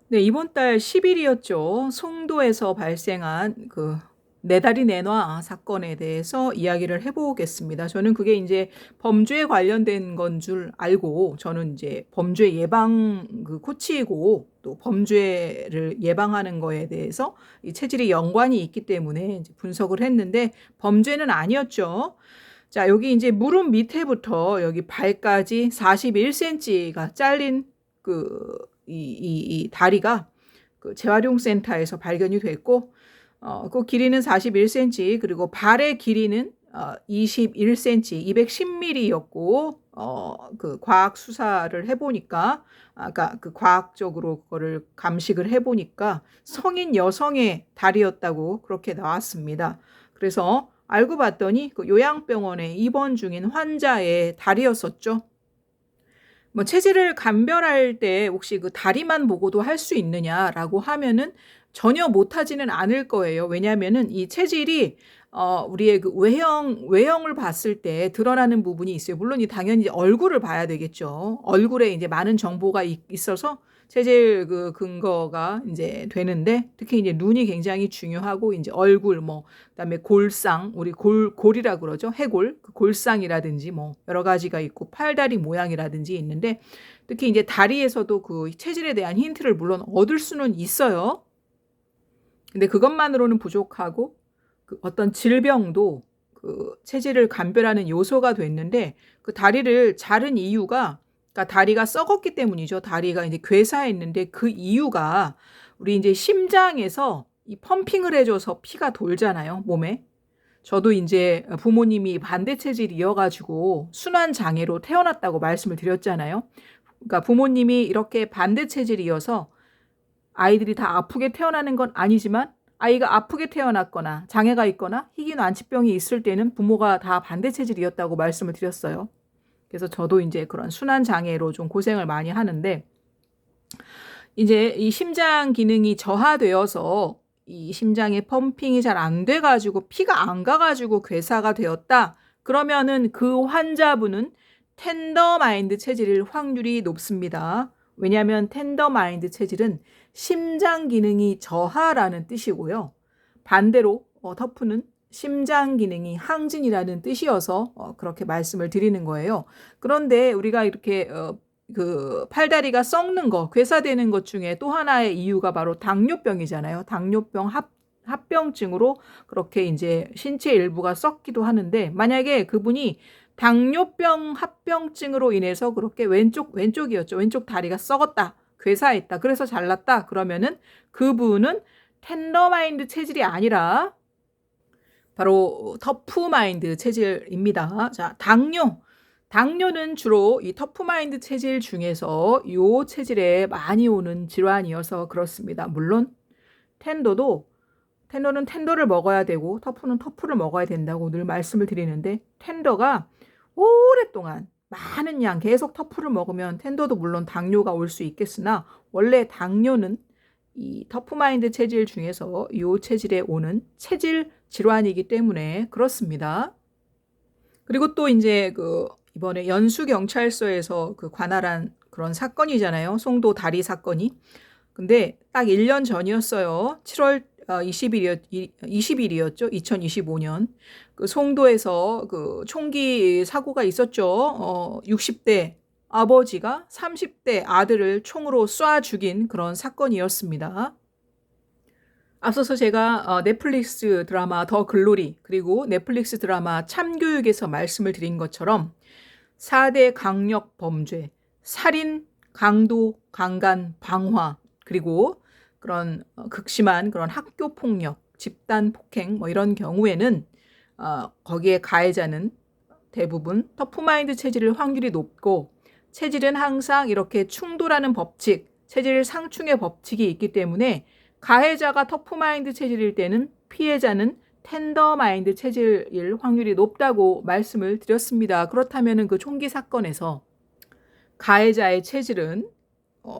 네, 이번 달 10일이었죠. 송도에서 발생한 그 내 다리 내놔 사건에 대해서 이야기를 해보겠습니다. 저는 그게 이제 범죄에 관련된 건 줄 알고, 저는 이제 범죄 예방 그 코치이고, 또 범죄를 예방하는 거에 대해서 이 체질이 연관이 있기 때문에 이제 분석을 했는데, 범죄는 아니었죠. 자, 여기 이제 무릎 밑에부터 여기 발까지 41cm가 잘린 이 다리가 그 재활용센터에서 발견이 됐고, 그 길이는 41cm, 그리고 발의 길이는 21cm, 210mm였고, 그 과학 수사를 해보니까, 아까 그 과학적으로 그거를 감식을 해보니까 성인 여성의 다리였다고 그렇게 나왔습니다. 그래서 알고 봤더니 그 요양병원에 입원 중인 환자의 다리였었죠. 뭐 체질을 감별할 때 혹시 그 다리만 보고도 할 수 있느냐라고 하면은 전혀 못하지는 않을 거예요. 왜냐하면은 이 체질이 우리의 그 외형을 봤을 때 드러나는 부분이 있어요. 물론 당연히 얼굴을 봐야 되겠죠. 얼굴에 이제 많은 정보가 있어서 체질 그 근거가 이제 되는데, 특히 이제 눈이 굉장히 중요하고, 이제 얼굴 뭐 그다음에 골상, 우리 골이라 그러죠. 해골, 그 골상이라든지 뭐 여러 가지가 있고, 팔다리 모양이라든지 있는데, 특히 이제 다리에서도 그 체질에 대한 힌트를 물론 얻을 수는 있어요. 근데 그것만으로는 부족하고, 그 어떤 질병도 그 체질을 감별하는 요소가 됐는데, 그 다리를 자른 이유가, 그러니까 다리가 썩었기 때문이죠. 다리가 이제 괴사했는데, 그 이유가 우리 이제 심장에서 이 펌핑을 해줘서 피가 돌잖아요, 몸에. 저도 이제 부모님이 반대 체질이어가지고 순환 장애로 태어났다고 말씀을 드렸잖아요. 그러니까 부모님이 이렇게 반대 체질이어서 아이들이 다 아프게 태어나는 건 아니지만, 아이가 아프게 태어났거나 장애가 있거나 희귀난치병이 있을 때는 부모가 다 반대 체질이었다고 말씀을 드렸어요. 그래서 저도 이제 그런 순환 장애로 좀 고생을 많이 하는데, 이제 이 심장 기능이 저하되어서 이 심장의 펌핑이 잘 안 돼가지고 피가 안 가가지고 괴사가 되었다. 그러면은 그 환자분은 텐더마인드 체질일 확률이 높습니다. 왜냐하면 텐더마인드 체질은 심장 기능이 저하라는 뜻이고요. 반대로 터프는 심장 기능이 항진이라는 뜻이어서 그렇게 말씀을 드리는 거예요. 그런데 우리가 이렇게 그 팔다리가 썩는 거, 괴사되는 것 중에 또 하나의 이유가 바로 당뇨병이잖아요. 당뇨병 합병증으로 그렇게 이제 신체 일부가 썩기도 하는데, 만약에 그분이 당뇨병 합병증으로 인해서 그렇게 왼쪽이었죠. 왼쪽 다리가 썩었다, 괴사했다, 그래서 잘났다. 그러면은 그분은 텐더마인드 체질이 아니라 바로 터프마인드 체질입니다. 자, 당뇨는 주로 이 터프마인드 체질 중에서 요 체질에 많이 오는 질환이어서 그렇습니다. 물론 텐더는 텐더를 먹어야 되고, 터프는 터프를 먹어야 된다고 늘 말씀을 드리는데, 텐더가 오랫동안 많은 양 계속 터프를 먹으면 텐더도 물론 당뇨가 올 수 있겠으나, 원래 당뇨는 이 터프마인드 체질 중에서 이 체질에 오는 체질 질환이기 때문에 그렇습니다. 그리고 또 이제 그 이번에 연수경찰서에서 그 관할한 그런 사건이잖아요. 송도 다리 사건이. 근데 딱 1년 전이었어요. 7월 20일이었죠. 2025년. 그 송도에서 그 총기 사고가 있었죠. 60대 아버지가 30대 아들을 총으로 쏴 죽인 그런 사건이었습니다. 앞서서 제가 넷플릭스 드라마 더 글로리, 그리고 넷플릭스 드라마 참교육에서 말씀을 드린 것처럼 4대 강력 범죄, 살인, 강도, 강간, 방화, 그리고 그런 극심한 그런 학교 폭력, 집단 폭행 뭐 이런 경우에는 거기에 가해자는 대부분 터프마인드 체질일 확률이 높고, 체질은 항상 이렇게 충돌하는 법칙, 체질 상충의 법칙이 있기 때문에 가해자가 터프마인드 체질일 때는 피해자는 텐더마인드 체질일 확률이 높다고 말씀을 드렸습니다. 그렇다면 그 총기 사건에서 가해자의 체질은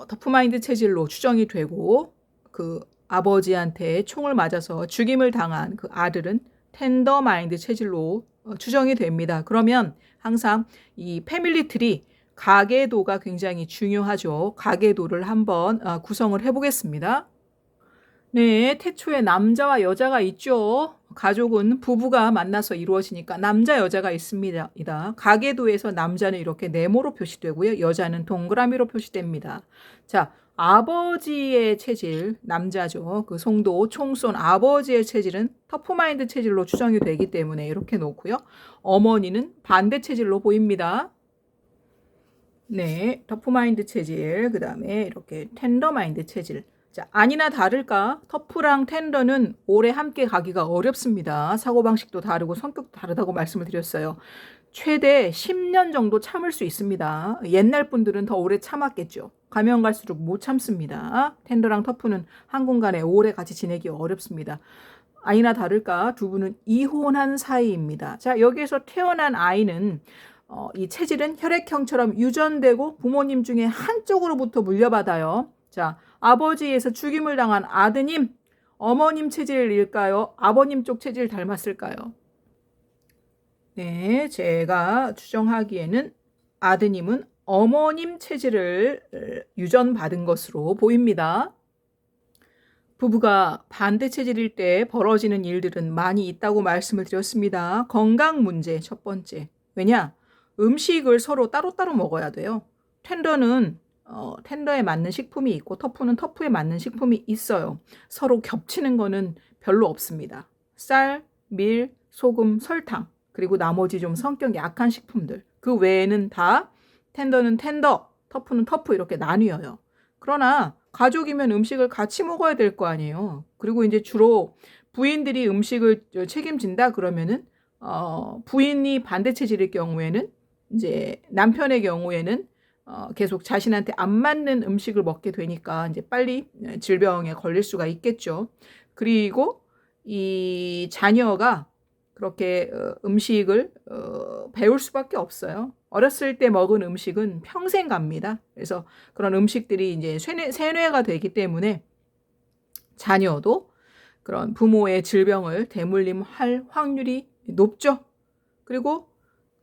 터프마인드 체질로 추정이 되고, 그 아버지한테 총을 맞아서 죽임을 당한 그 아들은 텐더마인드 체질로 추정이 됩니다. 그러면 항상 이 패밀리 트리, 가계도가 굉장히 중요하죠. 가계도를 한번 구성을 해보겠습니다. 네, 태초에 남자와 여자가 있죠. 가족은 부부가 만나서 이루어지니까 남자, 여자가 있습니다. 가계도에서 남자는 이렇게 네모로 표시되고요. 여자는 동그라미로 표시됩니다. 자, 아버지의 체질, 남자죠. 그 송도, 총손 아버지의 체질은 터프마인드 체질로 추정이 되기 때문에 이렇게 놓고요. 어머니는 반대 체질로 보입니다. 네, 터프마인드 체질, 그 다음에 이렇게 텐더마인드 체질. 자, 아니나 다를까 터프랑 텐더는 오래 함께 가기가 어렵습니다. 사고방식도 다르고 성격도 다르다고 말씀을 드렸어요. 최대 10년 정도 참을 수 있습니다. 옛날 분들은 더 오래 참았겠죠. 가면 갈수록 못 참습니다. 텐더랑 터프는 한 공간에 오래 같이 지내기 어렵습니다. 아니나 다를까 두 분은 이혼한 사이입니다. 자, 여기에서 태어난 아이는 이 체질은 혈액형처럼 유전되고 부모님 중에 한쪽으로부터 물려받아요. 자, 아버지에서 죽임을 당한 아드님, 어머님 체질일까요? 아버님 쪽 체질 닮았을까요? 네, 제가 추정하기에는 아드님은 어머님 체질을 유전받은 것으로 보입니다. 부부가 반대 체질일 때 벌어지는 일들은 많이 있다고 말씀을 드렸습니다. 건강 문제 첫 번째. 왜냐? 음식을 서로 따로따로 먹어야 돼요. 텐더는 텐더에 맞는 식품이 있고 터프는 터프에 맞는 식품이 있어요. 서로 겹치는 거는 별로 없습니다. 쌀, 밀, 소금, 설탕, 그리고 나머지 좀 성격 약한 식품들. 그 외에는 다 텐더는 텐더, 터프는 터프 이렇게 나뉘어요. 그러나 가족이면 음식을 같이 먹어야 될 거 아니에요. 그리고 이제 주로 부인들이 음식을 책임진다 그러면은 부인이 반대 체질일 경우에는 이제 남편의 경우에는 계속 자신한테 안 맞는 음식을 먹게 되니까 이제 빨리 질병에 걸릴 수가 있겠죠. 그리고 이 자녀가 그렇게 음식을 배울 수밖에 없어요. 어렸을 때 먹은 음식은 평생 갑니다. 그래서 그런 음식들이 이제 세뇌가 되기 때문에 자녀도 그런 부모의 질병을 대물림할 확률이 높죠. 그리고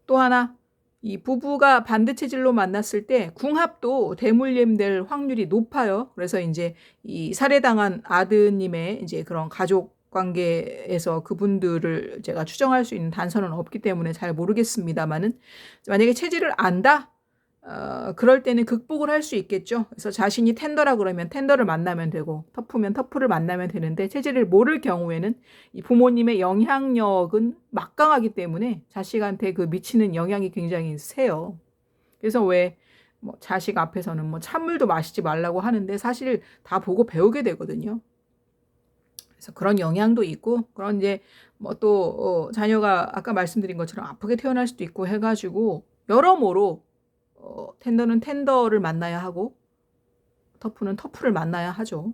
또 하나, 이 부부가 반대 체질로 만났을 때 궁합도 대물림될 확률이 높아요. 그래서 이제 이 살해당한 아드님의 이제 그런 가족 관계에서 그분들을 제가 추정할 수 있는 단서는 없기 때문에 잘 모르겠습니다만은 만약에 체질을 안다? 그럴 때는 극복을 할 수 있겠죠. 그래서 자신이 텐더라 그러면 텐더를 만나면 되고 터프면 터프를 만나면 되는데 체질을 모를 경우에는 이 부모님의 영향력은 막강하기 때문에 자식한테 그 미치는 영향이 굉장히 세요. 그래서 왜 뭐 자식 앞에서는 뭐 찬물도 마시지 말라고 하는데 사실 다 보고 배우게 되거든요. 그래서 그런 영향도 있고 그런 이제 뭐 또 자녀가 아까 말씀드린 것처럼 아프게 태어날 수도 있고 해가지고 여러모로 텐더는 텐더를 만나야 하고 터프는 터프를 만나야 하죠.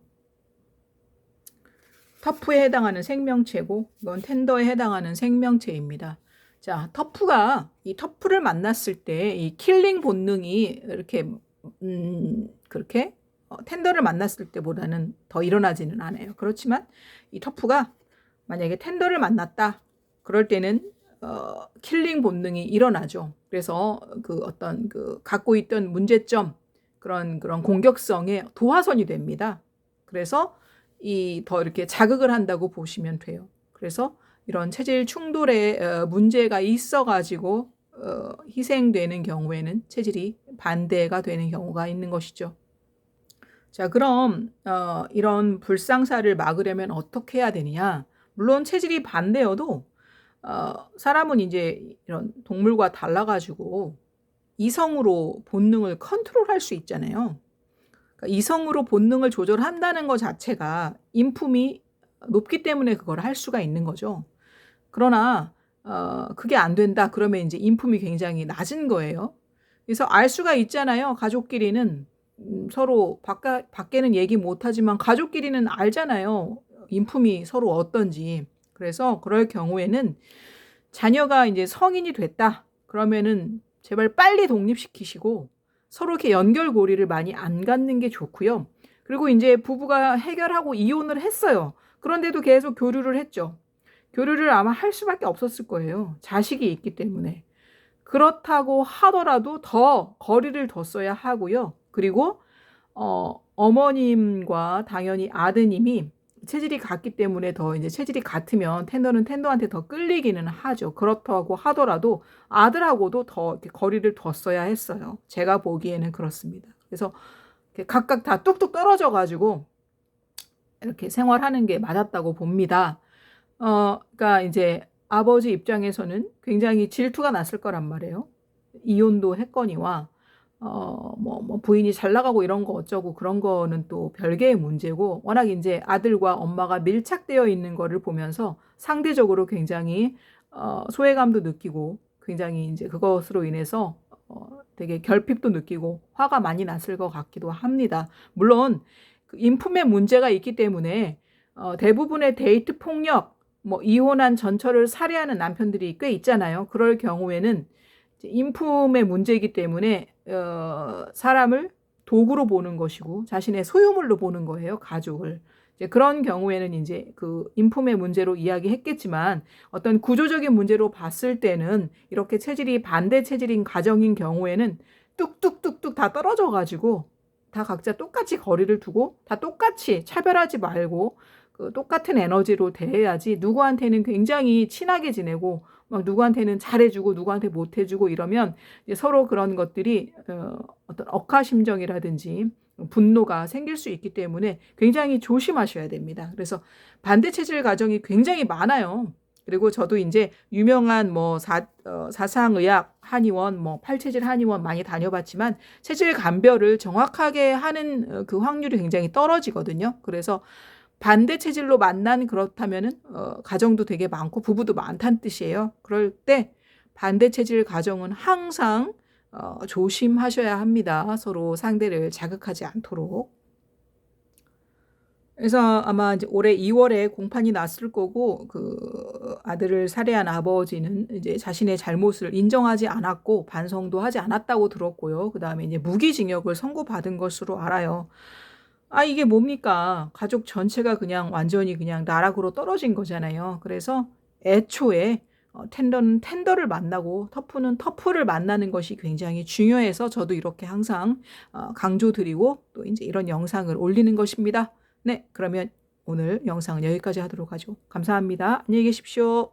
터프에 해당하는 생명체고 이건 텐더에 해당하는 생명체입니다. 자, 터프가 이 터프를 만났을 때 이 킬링 본능이 이렇게 그렇게 텐더를 만났을 때보다는 더 일어나지는 않아요. 그렇지만 이 터프가 만약에 텐더를 만났다. 그럴 때는 킬링 본능이 일어나죠. 그래서 그 어떤 그 갖고 있던 문제점 그런 공격성의 도화선이 됩니다. 그래서 이 더 이렇게 자극을 한다고 보시면 돼요. 그래서 이런 체질 충돌에 문제가 있어가지고 희생되는 경우에는 체질이 반대가 되는 경우가 있는 것이죠. 자, 그럼 이런 불상사를 막으려면 어떻게 해야 되느냐? 물론 체질이 반대여도 사람은 이제 이런 동물과 달라가지고 이성으로 본능을 컨트롤할 수 있잖아요. 그러니까 이성으로 본능을 조절한다는 것 자체가 인품이 높기 때문에 그걸 할 수가 있는 거죠. 그러나 그게 안 된다 그러면 이제 인품이 굉장히 낮은 거예요. 그래서 알 수가 있잖아요. 가족끼리는 서로 밖에는 얘기 못하지만 가족끼리는 알잖아요. 인품이 서로 어떤지. 그래서 그럴 경우에는 자녀가 이제 성인이 됐다. 그러면은 제발 빨리 독립시키시고 서로 이렇게 연결고리를 많이 안 갖는 게 좋고요. 그리고 이제 부부가 해결하고 이혼을 했어요. 그런데도 계속 교류를 했죠. 교류를 아마 할 수밖에 없었을 거예요. 자식이 있기 때문에. 그렇다고 하더라도 더 거리를 뒀어야 하고요. 그리고 어머님과 당연히 아드님이 체질이 같기 때문에 더 이제 체질이 같으면 텐더는 텐더한테 더 끌리기는 하죠. 그렇다고 하더라도 아들하고도 더 이렇게 거리를 뒀어야 했어요. 제가 보기에는 그렇습니다. 그래서 각각 다 뚝뚝 떨어져 가지고 이렇게 생활하는 게 맞았다고 봅니다. 그러니까 이제 아버지 입장에서는 굉장히 질투가 났을 거란 말이에요. 이혼도 했거니와 뭐 부인이 잘 나가고 이런 거 어쩌고 그런 거는 또 별개의 문제고, 워낙 이제 아들과 엄마가 밀착되어 있는 거를 보면서 상대적으로 굉장히 소외감도 느끼고, 굉장히 이제 그것으로 인해서 되게 결핍도 느끼고 화가 많이 났을 것 같기도 합니다. 물론 그 인품에 문제가 있기 때문에 대부분의 데이트 폭력, 뭐 이혼한 전처를 살해하는 남편들이 꽤 있잖아요. 그럴 경우에는 인품의 문제이기 때문에 사람을 도구로 보는 것이고 자신의 소유물로 보는 거예요, 가족을. 이제 그런 경우에는 이제 그 인품의 문제로 이야기했겠지만, 어떤 구조적인 문제로 봤을 때는 이렇게 체질이 반대 체질인 가정인 경우에는 뚝뚝뚝뚝 다 떨어져 가지고 다 각자 똑같이 거리를 두고 다 똑같이 차별하지 말고 그 똑같은 에너지로 대해야지, 누구한테는 굉장히 친하게 지내고 막 누구한테는 잘해주고 누구한테 못해주고 이러면 이제 서로 그런 것들이 어떤 억하심정이라든지 분노가 생길 수 있기 때문에 굉장히 조심하셔야 됩니다. 그래서 반대 체질 가정이 굉장히 많아요. 그리고 저도 이제 유명한 뭐 사상의학 한의원, 뭐 팔체질 한의원 많이 다녀봤지만 체질 감별을 정확하게 하는 그 확률이 굉장히 떨어지거든요. 그래서 반대 체질로 만난, 그렇다면은 가정도 되게 많고 부부도 많다는 뜻이에요. 그럴 때 반대 체질 가정은 항상 조심하셔야 합니다. 서로 상대를 자극하지 않도록. 그래서 아마 이제 올해 2월에 공판이 났을 거고, 그 아들을 살해한 아버지는 이제 자신의 잘못을 인정하지 않았고 반성도 하지 않았다고 들었고요. 그다음에 이제 무기징역을 선고받은 것으로 알아요. 이게 뭡니까? 가족 전체가 그냥 완전히 그냥 나락으로 떨어진 거잖아요. 그래서 애초에 텐더는 텐더를 만나고 터프는 터프를 만나는 것이 굉장히 중요해서 저도 이렇게 항상 강조드리고 또 이제 이런 영상을 올리는 것입니다. 네, 그러면 오늘 영상은 여기까지 하도록 하죠. 감사합니다. 안녕히 계십시오.